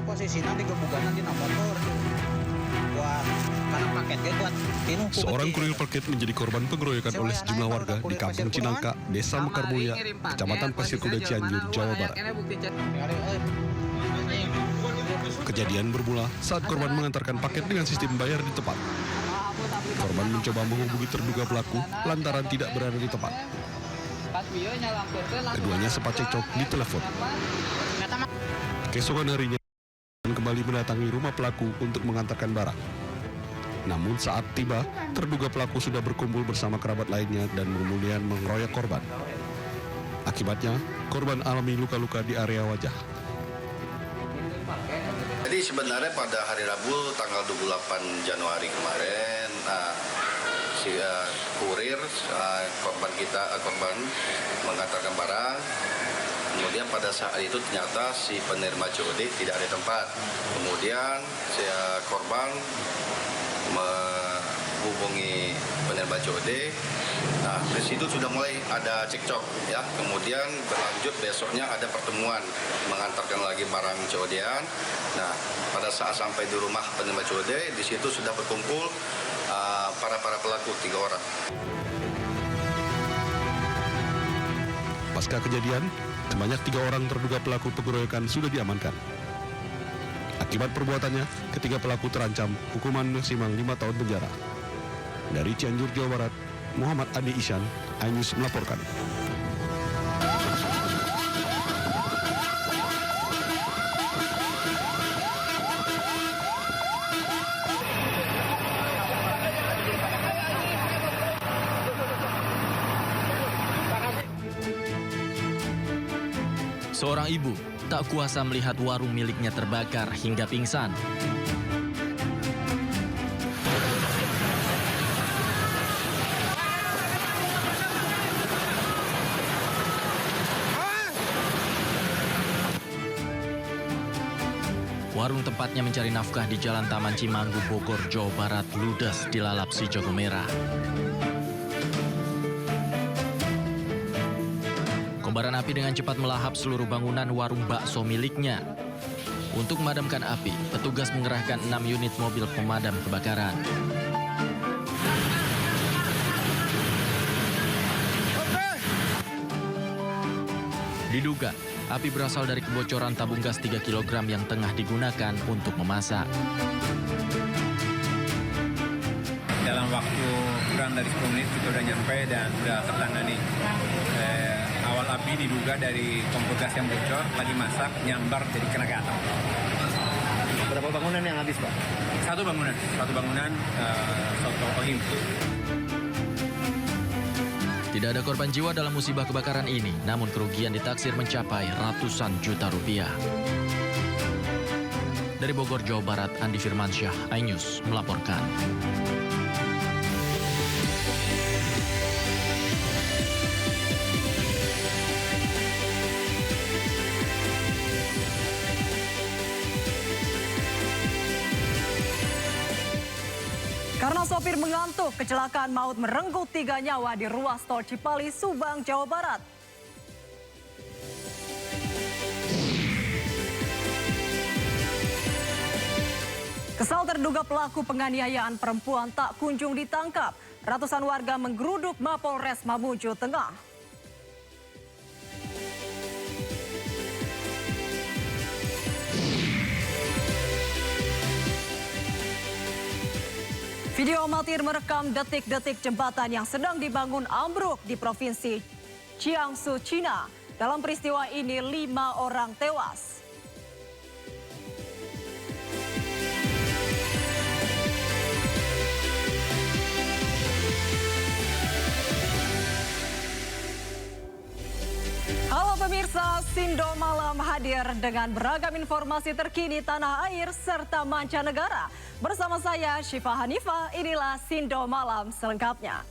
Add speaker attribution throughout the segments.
Speaker 1: posisinya digebukan di motor. Buat karena paketnya buat tinumpu.
Speaker 2: Seorang kurir paket menjadi korban pengeroyokan oleh sejumlah warga di Kampung Cinangka, Desa Mekarmulia, Kecamatan Pasir Kuda, Cianjur, Jawa Barat. Kejadian bermula saat korban mengantarkan paket dengan sistem bayar di tempat. Korban mencoba menghubungi terduga pelaku lantaran tidak berada di tempat. Keduanya sempat cekcok di telepon. Keesokan harinya kembali mendatangi rumah pelaku untuk mengantarkan barang. Namun saat tiba, terduga pelaku sudah berkumpul bersama kerabat lainnya dan kemudian mengeroyok korban. Akibatnya, korban alami luka-luka di area wajah.
Speaker 3: Jadi sebenarnya pada hari Rabu tanggal 28 Januari kemarin, si kurir korban mengantarkan barang. Kemudian pada saat itu ternyata si penerima COD tidak ada tempat. Kemudian si korban menghubungi penerima COD. Nah, dari situ sudah mulai ada cekcok ya. Kemudian berlanjut besoknya ada pertemuan mengantarkan lagi barang COD-an. Nah, pada saat sampai di rumah penerima COD, di situ sudah berkumpul para pelaku 3 orang.
Speaker 2: Pasca kejadian, sebanyak 3 orang terduga pelaku pengeroyokan sudah diamankan. Akibat perbuatannya, ketiga pelaku terancam hukuman maksimal 5 tahun penjara. Dari Cianjur, Jawa Barat, Muhammad Adi Isyan, iNews melaporkan.
Speaker 4: Seorang ibu tak kuasa melihat warung miliknya terbakar hingga pingsan. Warung tempatnya mencari nafkah di Jalan Taman Cimanggu, Bogor, Jawa Barat, ludes dilalap si jago merah. Kobaran api dengan cepat melahap seluruh bangunan warung bakso miliknya. Untuk memadamkan api, petugas mengerahkan 6 unit mobil pemadam kebakaran. Diduga, api berasal dari kebocoran tabung gas 3 kg yang tengah digunakan untuk memasak.
Speaker 5: Dalam waktu kurang dari 10 menit kita sudah nyampe dan sudah tertangani. Awal api diduga dari kompor gas yang bocor, lagi masak, nyambar jadi kena ke atap.
Speaker 6: Berapa bangunan yang habis, Pak?
Speaker 5: Satu bangunan, Soto Ohim.
Speaker 4: Tidak ada korban jiwa dalam musibah kebakaran ini, namun kerugian ditaksir mencapai ratusan juta rupiah. Dari Bogor, Jawa Barat, Andi Firmansyah, iNews melaporkan.
Speaker 7: Karena sopir mengantuk, kecelakaan maut merenggut 3 nyawa di ruas tol Cipali, Subang, Jawa Barat. Kesal terduga pelaku penganiayaan perempuan tak kunjung ditangkap. Ratusan warga menggeruduk Mapolres Mamuju Tengah. Video amatir merekam detik-detik jembatan yang sedang dibangun ambruk di Provinsi Jiangsu, China. Dalam peristiwa ini 5 orang tewas. Halo pemirsa, Sindo Malam hadir dengan beragam informasi terkini tanah air serta mancanegara. Bersama saya Syifa Hanifah, inilah Sindo Malam selengkapnya.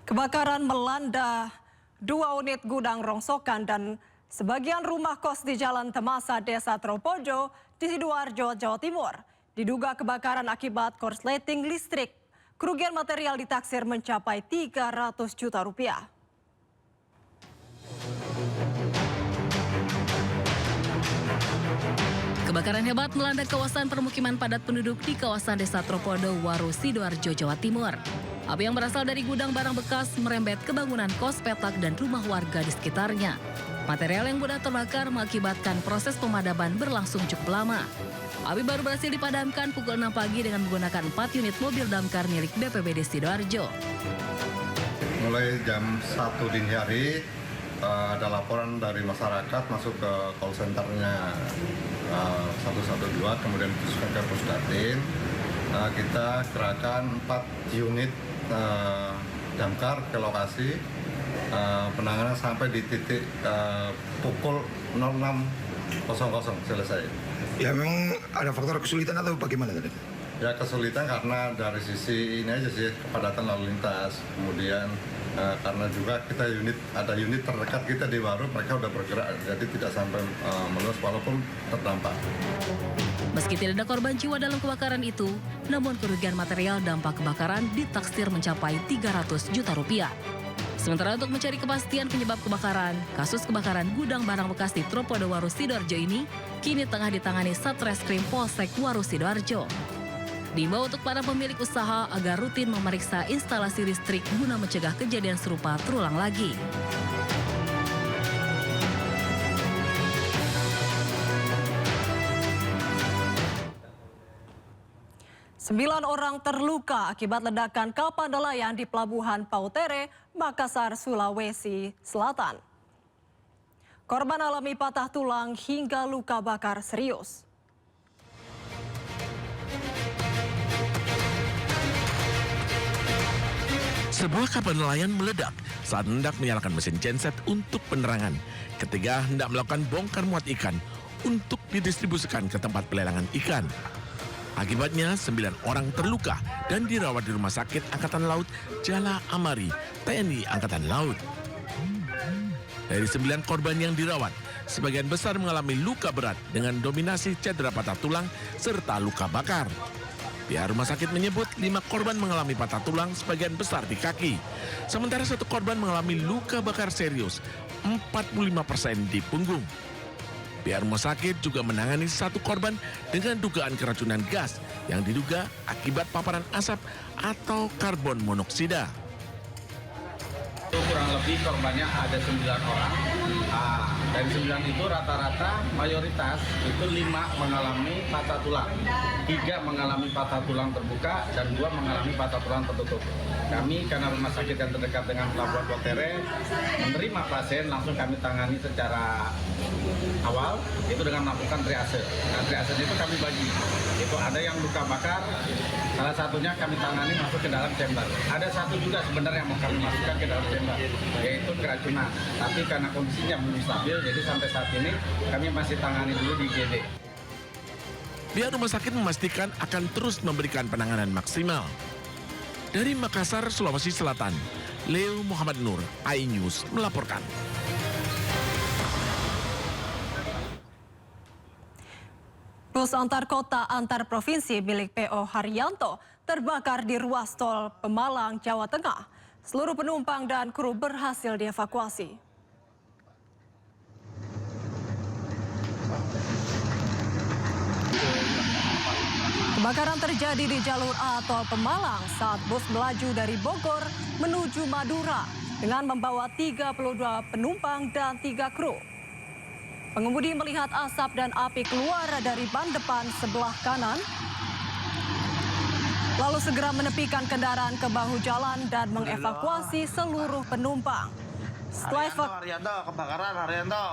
Speaker 7: Kebakaran melanda 2 unit gudang rongsokan dan sebagian rumah kos di Jalan Temasa, Desa Tropojo, di Sidoarjo, Jawa Timur. Diduga kebakaran akibat korsleting listrik. Kerugian material ditaksir mencapai 300 juta rupiah.
Speaker 8: Kebakaran hebat melanda kawasan permukiman padat penduduk di kawasan Desa Tropodo, Waru, Sidoarjo, Jawa Timur. Api yang berasal dari gudang barang bekas merembet ke bangunan kos petak dan rumah warga di sekitarnya. Material yang mudah terbakar mengakibatkan proses pemadaman berlangsung cukup lama. Api baru berhasil dipadamkan pukul 6 pagi dengan menggunakan 4 unit mobil damkar milik BPBD Sidoarjo.
Speaker 3: Mulai jam 1 dini hari ada laporan dari masyarakat masuk ke call centernya 112, kemudian diteruskan ke Pusdatin. Kita kerahkan 4 unit damkar ke lokasi, penanganan sampai di titik pukul 06.00 selesai.
Speaker 9: Ya memang ada faktor kesulitan atau bagaimana tadi?
Speaker 3: Ya kesulitan karena dari sisi ini aja sih, kepadatan lalu lintas, kemudian karena juga kita ada unit terdekat kita di Waru, mereka udah bergerak, jadi tidak sampai meluas walaupun terdampak.
Speaker 8: Meski tidak ada korban jiwa dalam kebakaran itu, namun kerugian material dampak kebakaran ditaksir mencapai 300 juta rupiah. Sementara untuk mencari kepastian penyebab kebakaran, kasus kebakaran gudang barang bekas di Tropodo, Waru, Sidoarjo ini kini tengah ditangani Satreskrim Polsek Waru, Sidoarjo. Diimbau untuk para pemilik usaha agar rutin memeriksa instalasi listrik guna mencegah kejadian serupa terulang lagi.
Speaker 7: Sembilan orang terluka akibat ledakan kapal nelayan di Pelabuhan Pautere, Makassar, Sulawesi Selatan. Korban alami patah tulang hingga luka bakar serius.
Speaker 10: Sebuah kapal nelayan meledak saat hendak menyalakan mesin genset untuk penerangan ketika hendak melakukan bongkar muat ikan untuk didistribusikan ke tempat pelelangan ikan. Akibatnya 9 orang terluka dan dirawat di Rumah Sakit Angkatan Laut Jala Amari, TNI Angkatan Laut. Dari 9 korban yang dirawat, sebagian besar mengalami luka berat dengan dominasi cedera patah tulang serta luka bakar. Pihak rumah sakit menyebut 5 korban mengalami patah tulang sebagian besar di kaki. Sementara 1 korban mengalami luka bakar serius, 45% di punggung. Pihak rumah sakit juga menangani 1 korban dengan dugaan keracunan gas yang diduga akibat paparan asap atau karbon monoksida.
Speaker 5: Kurang lebih korbannya ada 9 orang. Dari 9 itu rata-rata mayoritas itu 5 mengalami patah tulang, 3 mengalami patah tulang terbuka dan 2 mengalami patah tulang tertutup. Kami karena rumah sakit yang terdekat dengan Pelabuhan Pautere menerima pasien, langsung kami tangani secara awal itu dengan melakukan triase. Nah, triase itu kami bagi. Itu ada yang luka bakar, salah satunya kami tangani masuk ke dalam chamber. Ada 1 juga sebenarnya yang mau kami masukkan ke dalam chamber, yaitu keracunan. Tapi karena kondisinya belum stabil, jadi sampai saat ini kami masih tangani dulu di IGD.
Speaker 10: Pihak rumah sakit memastikan akan terus memberikan penanganan maksimal. Dari Makassar, Sulawesi Selatan, Leo Muhammad Nur, iNews melaporkan.
Speaker 7: Bus antar kota antar provinsi milik PO Haryanto terbakar di ruas tol Pemalang, Jawa Tengah. Seluruh penumpang dan kru berhasil dievakuasi. Kebakaran terjadi di jalur A tol Pemalang saat bus melaju dari Bogor menuju Madura dengan membawa 32 penumpang dan 3 kru. Pengemudi melihat asap dan api keluar dari ban depan sebelah kanan, lalu segera menepikan kendaraan ke bahu jalan dan mengevakuasi seluruh penumpang.
Speaker 6: Haryanto, kebakaran Haryanto.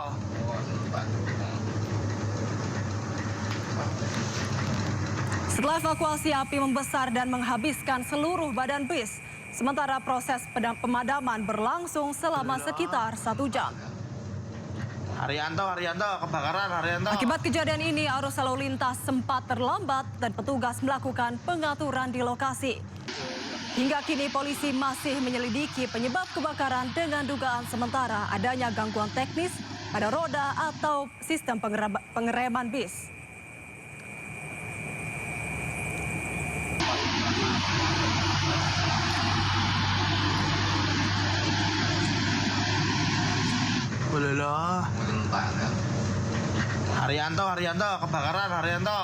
Speaker 7: Setelah evakuasi, api membesar dan menghabiskan seluruh badan bis. Sementara proses pemadaman berlangsung selama sekitar 1 jam.
Speaker 6: Haryanto, kebakaran Haryanto.
Speaker 7: Akibat kejadian ini, arus lalu lintas sempat terlambat dan petugas melakukan pengaturan di lokasi. Hingga kini polisi masih menyelidiki penyebab kebakaran dengan dugaan sementara adanya gangguan teknis pada roda atau sistem pengereman bis.
Speaker 6: Aduh. Haryanto, kebakaran Haryanto.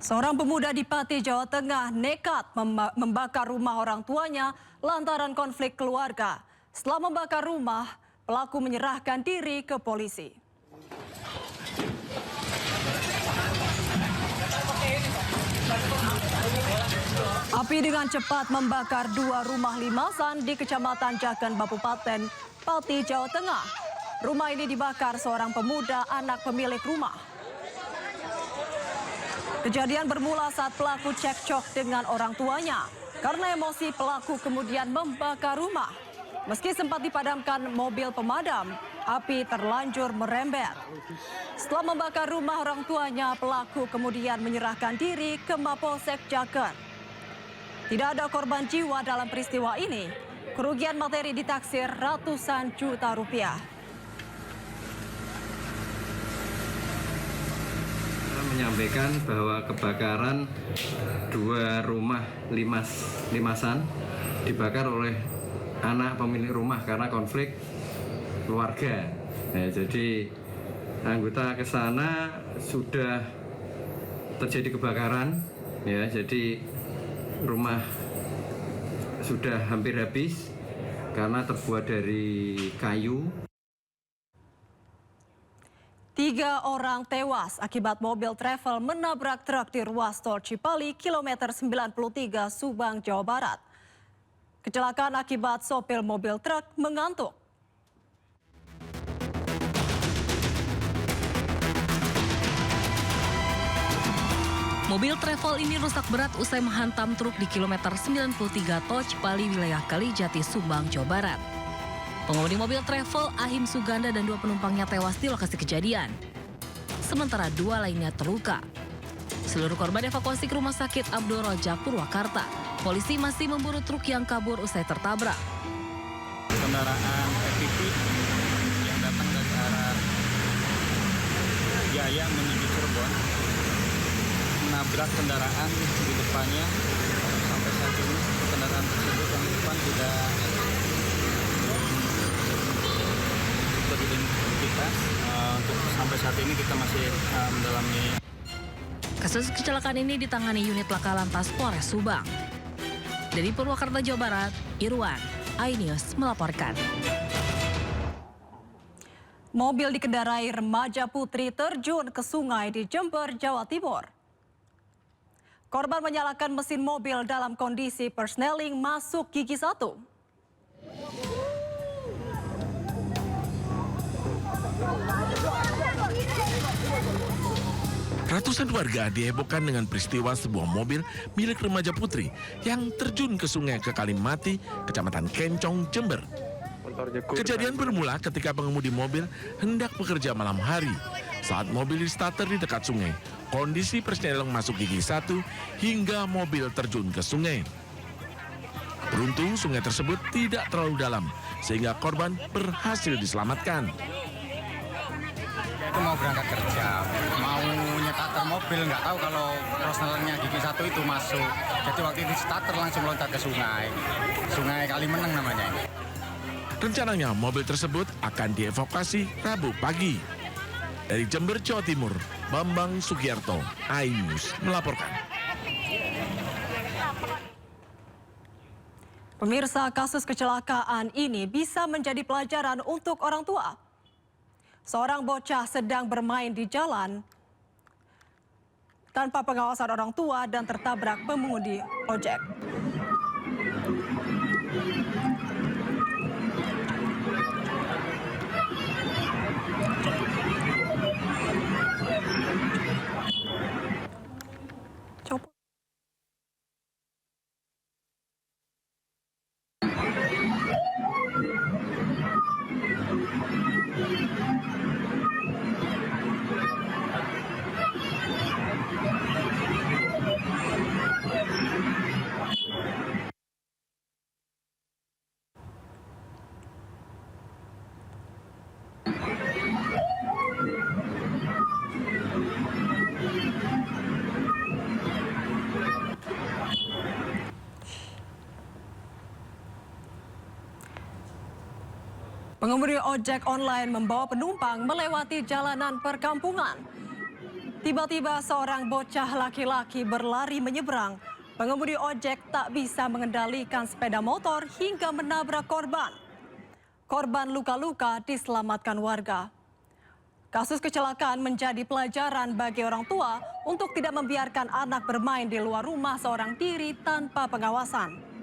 Speaker 7: Seorang pemuda di Pati, Jawa Tengah nekat membakar rumah orang tuanya lantaran konflik keluarga. Setelah membakar rumah, pelaku menyerahkan diri ke polisi. Api dengan cepat membakar 2 rumah limasan di Kecamatan Jaken, Kabupaten Pati, Jawa Tengah. Rumah ini dibakar seorang pemuda anak pemilik rumah. Kejadian bermula saat pelaku cekcok dengan orang tuanya. Karena emosi, pelaku kemudian membakar rumah. Meski sempat dipadamkan mobil pemadam, api terlanjur merembet. Setelah membakar rumah orang tuanya, pelaku kemudian menyerahkan diri ke Mapolsek Jaken. Tidak ada korban jiwa dalam peristiwa ini. Kerugian materi ditaksir ratusan juta rupiah.
Speaker 11: Menyampaikan bahwa kebakaran 2 rumah limasan dibakar oleh anak pemilik rumah karena konflik keluarga. Nah, jadi anggota ke sana sudah terjadi kebakaran, ya. Jadi rumah sudah hampir habis karena terbuat dari kayu.
Speaker 7: 3 orang tewas akibat mobil travel menabrak truk di ruas tol Cipali, kilometer 93 Subang, Jawa Barat. Kecelakaan akibat sopir mobil truk mengantuk.
Speaker 8: Mobil travel ini rusak berat usai menghantam truk di kilometer 93 tol Cipali, wilayah Kalijati, Subang, Jawa Barat. Pengemudi mobil travel Ahim Suganda dan 2 penumpangnya tewas di lokasi kejadian. Sementara 2 lainnya terluka. Seluruh korban evakuasi ke Rumah Sakit Abdul Rojak, Purwakarta. Polisi masih memburu truk yang kabur usai tertabrak.
Speaker 5: Kendaraan PPV yang datang dari arah Jaya menuju Cirebon menabrak kendaraan di depannya. Sampai saat ini kendaraan tersebut yang di depan tidak teridentifikasi. Untuk sampai saat ini kita masih mendalami.
Speaker 8: Kasus kecelakaan ini ditangani unit Laka Lantas Polres Subang. Dari Purwakarta, Jawa Barat, Irwan, iNews melaporkan.
Speaker 7: Mobil dikendarai remaja putri terjun ke sungai di Jember, Jawa Timur. Korban menyalakan mesin mobil dalam kondisi persneling masuk gigi 1.
Speaker 10: Ratusan warga dihebohkan dengan peristiwa sebuah mobil milik remaja putri yang terjun ke sungai ke Kalimati, Kecamatan Kencong, Jember. Kejadian bermula ketika pengemudi mobil hendak bekerja malam hari. Saat mobil di starter di dekat sungai, kondisi persneling masuk gigi 1 hingga mobil terjun ke sungai. Beruntung sungai tersebut tidak terlalu dalam sehingga korban berhasil diselamatkan.
Speaker 5: Itu mau berangkat kerja, mau nyetater mobil, nggak tahu kalau persnelingnya gigi 1 itu masuk. Jadi waktu itu starter langsung loncat ke sungai. Sungai Kalimeneng namanya ini.
Speaker 10: Rencananya mobil tersebut akan dievakuasi Rabu pagi. Dari Jember, Jawa Timur, Bambang Sugiarto, iNews melaporkan.
Speaker 7: Pemirsa, kasus kecelakaan ini bisa menjadi pelajaran untuk orang tua. Seorang bocah sedang bermain di jalan tanpa pengawasan orang tua dan tertabrak pengemudi ojek. Pengemudi ojek online membawa penumpang melewati jalanan perkampungan. Tiba-tiba seorang bocah laki-laki berlari menyeberang. Pengemudi ojek tak bisa mengendalikan sepeda motor hingga menabrak korban. Korban luka-luka diselamatkan warga. Kasus kecelakaan menjadi pelajaran bagi orang tua untuk tidak membiarkan anak bermain di luar rumah seorang diri tanpa pengawasan.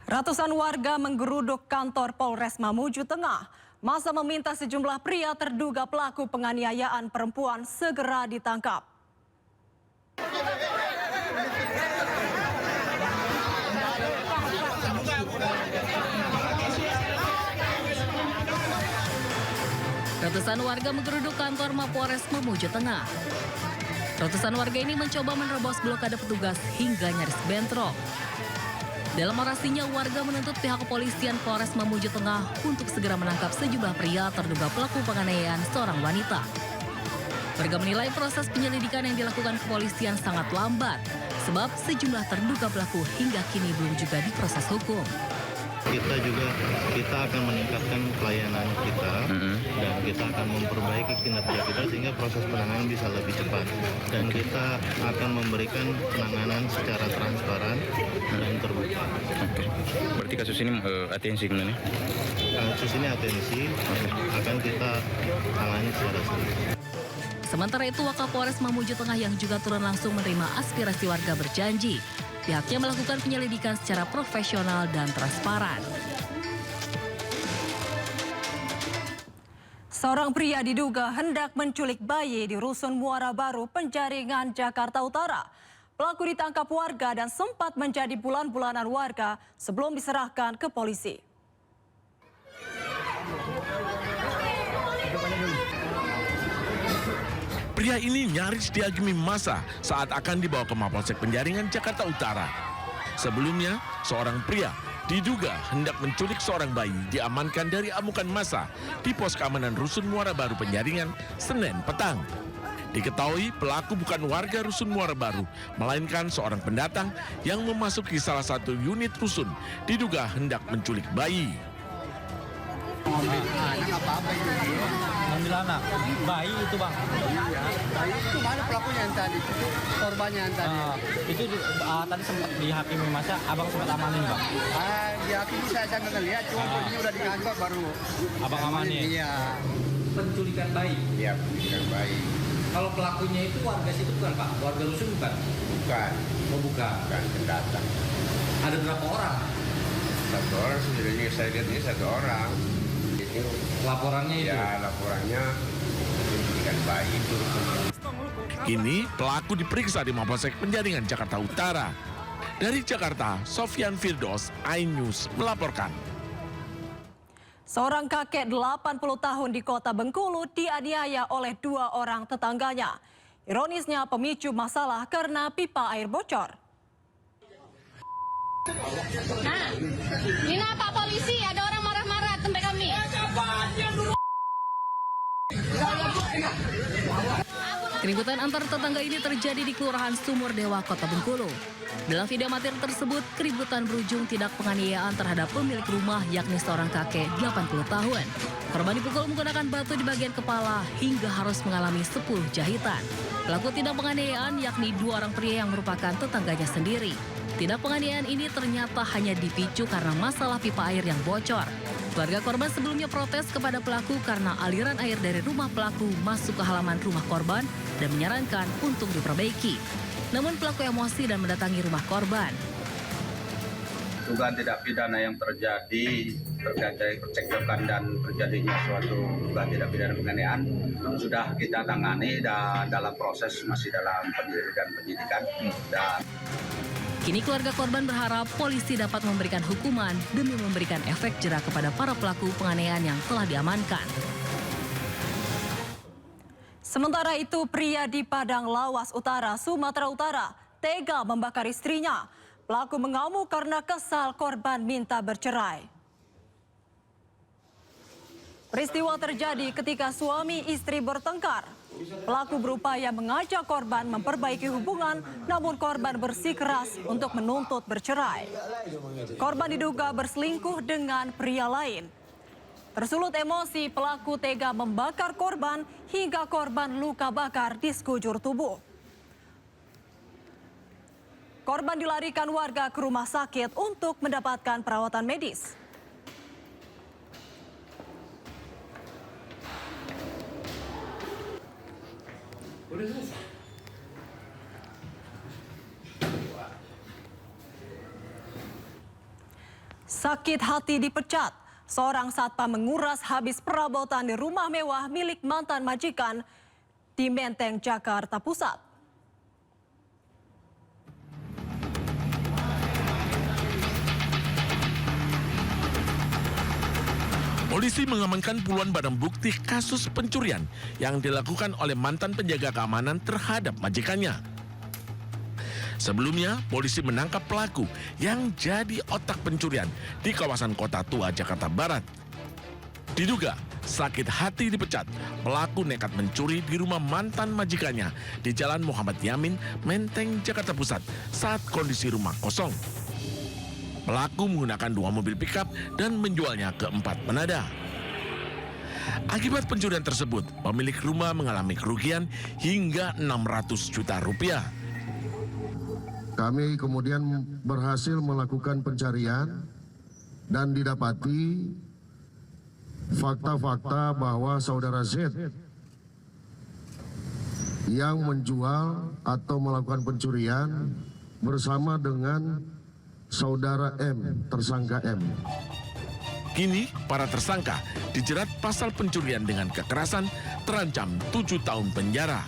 Speaker 7: Ratusan warga menggeruduk kantor Polres Mamuju Tengah. Masa meminta sejumlah pria terduga pelaku penganiayaan perempuan segera ditangkap.
Speaker 8: Ratusan warga menggeruduk kantor Mapolres Mamuju Tengah. Ratusan warga ini mencoba menerobos blokade petugas hingga nyaris bentrok. Dalam orasinya, warga menuntut pihak kepolisian Polres Mamuju Tengah untuk segera menangkap sejumlah pria terduga pelaku penganiayaan seorang wanita. Warga menilai proses penyelidikan yang dilakukan kepolisian sangat lambat, sebab sejumlah terduga pelaku hingga kini belum juga diproses hukum.
Speaker 12: Kita akan meningkatkan pelayanan kita dan kita akan memperbaiki kinerja kita sehingga proses penanganan bisa lebih cepat dan kita akan memberikan penanganan secara transparan dan terbuka.
Speaker 13: Oke. Berarti kasus ini atensi sebenarnya?
Speaker 12: Kasus ini atensi akan kita tangani secara serius.
Speaker 8: Sementara itu, Wakapolres Mamuju Tengah yang juga turun langsung menerima aspirasi warga berjanji pihaknya melakukan penyelidikan secara profesional dan transparan.
Speaker 7: Seorang pria diduga hendak menculik bayi di Rusun Muara Baru, Penjaringan, Jakarta Utara. Pelaku ditangkap warga dan sempat menjadi bulan-bulanan warga sebelum diserahkan ke polisi.
Speaker 10: Pria ini nyaris diagumi massa saat akan dibawa ke Mapolsek Penjaringan, Jakarta Utara. Sebelumnya, seorang pria diduga hendak menculik seorang bayi diamankan dari amukan massa di pos keamanan Rusun Muara Baru Penjaringan, Senin petang. Diketahui pelaku bukan warga Rusun Muara Baru, melainkan seorang pendatang yang memasuki salah satu unit rusun diduga hendak menculik bayi.
Speaker 1: Anak apa-apa itu? Ambil anak, bayi itu bang. Iya, bayi itu mana pelakunya yang tadi? Korbannya yang tadi? Itu tadi sempat dihakimi masa, abang sempat amanin bang? Dihakimi saya nggak lihat, cuma polisi udah di kantor baru. Abang amanin? Iya.
Speaker 11: Penculikan bayi?
Speaker 3: Iya, penculikan bayi.
Speaker 11: Kalau pelakunya itu warga situ bukan Pak? Warga rusun bukan?
Speaker 3: Bukan.
Speaker 11: Oh bukan?
Speaker 3: Bukan, pendatang.
Speaker 11: Ada berapa orang?
Speaker 3: Satu orang sebenarnya, saya lihat ini satu orang.
Speaker 11: Laporannya itu?
Speaker 3: Ya, laporannya penculikan bayi itu.
Speaker 10: Kini pelaku diperiksa di Mapolsek Penjaringan, Jakarta Utara. Dari Jakarta, Sofyan Firdos, iNews melaporkan.
Speaker 7: Seorang kakek 80 tahun di Kota Bengkulu dianiaya oleh 2 orang tetangganya. Ironisnya pemicu masalah karena pipa air bocor.
Speaker 14: Nah, ini Pak polisi, ada orang marah-marah tempat kami.
Speaker 8: Keributan antar tetangga ini terjadi di Kelurahan Sumur Dewa, Kota Bengkulu. Dalam video amatir tersebut, keributan berujung tindak penganiayaan terhadap pemilik rumah yakni seorang kakek 80 tahun. Korban dipukul menggunakan batu di bagian kepala hingga harus mengalami 10 jahitan. Pelaku tindak penganiayaan yakni 2 orang pria yang merupakan tetangganya sendiri. Tindak penganiayaan ini ternyata hanya dipicu karena masalah pipa air yang bocor. Keluarga korban sebelumnya protes kepada pelaku karena aliran air dari rumah pelaku masuk ke halaman rumah korban dan menyarankan untuk diperbaiki. Namun pelaku emosi dan mendatangi rumah korban.
Speaker 3: Dugaan tindak pidana yang terjadi terkait dari percekcokan dan terjadinya suatu dugaan tindak pidana penganiayaan sudah kita tangani dan dalam proses masih dalam penyidikan dan
Speaker 8: Kini keluarga korban berharap polisi dapat memberikan hukuman demi memberikan efek jera kepada para pelaku penganiayaan yang telah diamankan.
Speaker 7: Sementara itu, pria di Padang Lawas Utara, Sumatera Utara, tega membakar istrinya. Pelaku mengamuk karena kesal korban minta bercerai. Peristiwa terjadi ketika suami istri bertengkar. Pelaku berupaya mengajak korban memperbaiki hubungan, namun korban bersikeras untuk menuntut bercerai. Korban diduga berselingkuh dengan pria lain. Tersulut emosi, pelaku tega membakar korban hingga korban luka bakar di sekujur tubuh. Korban dilarikan warga ke rumah sakit untuk mendapatkan perawatan medis. Sakit hati dipecat. Seorang satpam menguras habis perabotan di rumah mewah milik mantan majikan di Menteng, Jakarta Pusat.
Speaker 10: Polisi mengamankan puluhan barang bukti kasus pencurian yang dilakukan oleh mantan penjaga keamanan terhadap majikannya. Sebelumnya, polisi menangkap pelaku yang jadi otak pencurian di kawasan Kota Tua, Jakarta Barat. Diduga sakit hati dipecat, pelaku nekat mencuri di rumah mantan majikannya di Jalan Muhammad Yamin, Menteng, Jakarta Pusat saat kondisi rumah kosong. Pelaku menggunakan 2 mobil pickup dan menjualnya ke 4 penadah. Akibat pencurian tersebut, pemilik rumah mengalami kerugian hingga 600 juta rupiah.
Speaker 15: Kami kemudian berhasil melakukan pencarian dan didapati fakta-fakta bahwa saudara Z yang menjual atau melakukan pencurian bersama dengan saudara M, tersangka M.
Speaker 10: Kini, para tersangka dijerat pasal pencurian dengan kekerasan terancam 7 tahun penjara.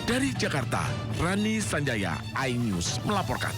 Speaker 10: Dari Jakarta, Rani Sanjaya, iNews melaporkan.